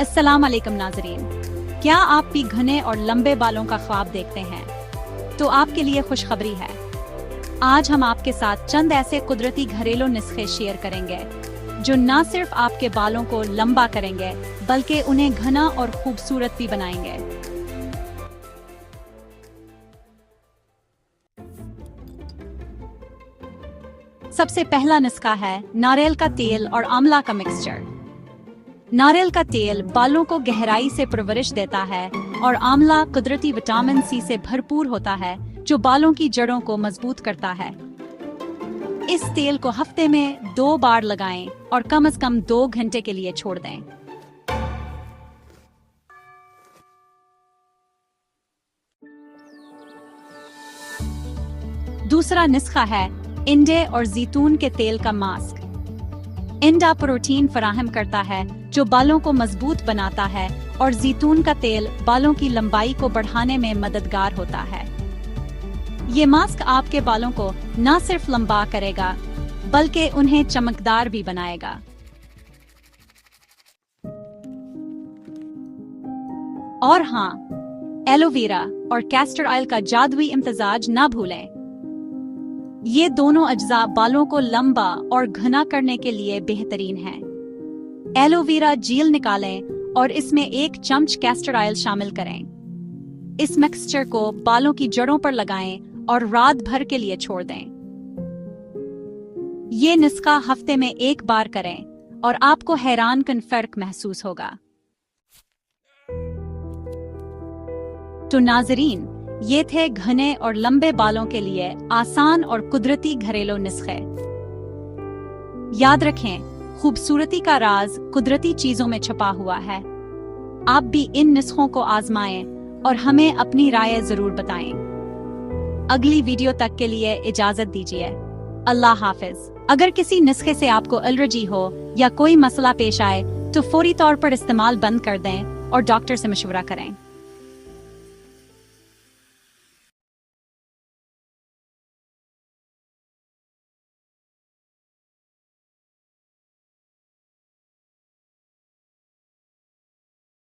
अस्सलाम वालेकुम नाजरीन, क्या आप भी घने और लंबे बालों का ख्वाब देखते हैं? तो आपके लिए खुशखबरी है। आज हम आपके साथ चंद ऐसे कुदरती घरेलू नुस्खे शेयर करेंगे जो न सिर्फ आपके बालों को लंबा करेंगे बल्कि उन्हें घना और खूबसूरत भी बनाएंगे। सबसे पहला नुस्खा है नारियल का तेल और आंवला का मिक्सचर। नारियल का तेल बालों को गहराई से परवरिश देता है और आंवला कुदरती विटामिन सी से भरपूर होता है जो बालों की जड़ों को मजबूत करता है। इस तेल को हफ्ते में 2 बार लगाएं और कम से कम 2 घंटे के लिए छोड़ दें। दूसरा नुस्खा है इंडे और जैतून के तेल का मास्क। इंडा प्रोटीन फराहम करता है जो बालों को मजबूत बनाता है और जैतून का तेल बालों की लंबाई को बढ़ाने में मददगार होता है। ये मास्क आपके बालों को न सिर्फ लंबा करेगा बल्कि उन्हें चमकदार भी बनाएगा। और हाँ, एलोवेरा और कैस्टर ऑयल का जादुई इम्तिजाज ना भूलें। ये दोनों अज्जा बालों को लंबा और घना करने के लिए बेहतरीन हैं। एलोवेरा जेल निकालें और इसमें 1 चम्मच कैस्टर ऑयल शामिल करें। इस मिक्सचर को बालों की जड़ों पर लगाएं और रात भर के लिए छोड़ दें। ये नुस्खा हफ्ते में 1 बार करें और आपको हैरानकुन फर्क महसूस होगा। तो नाजरीन, ये थे घने और लंबे बालों के लिए आसान और कुदरती घरेलू नुस्खे। याद रखें, खूबसूरती का राज कुदरती चीजों में छुपा हुआ है। आप भी इन नुस्खों को आजमाएं और हमें अपनी राय जरूर बताएं। अगली वीडियो तक के लिए इजाजत दीजिए। अल्लाह हाफिज। अगर किसी नुस्खे से आपको एलर्जी हो या कोई मसला पेश आए तो फौरी तौर पर इस्तेमाल बंद कर दें और डॉक्टर से मशवरा करें।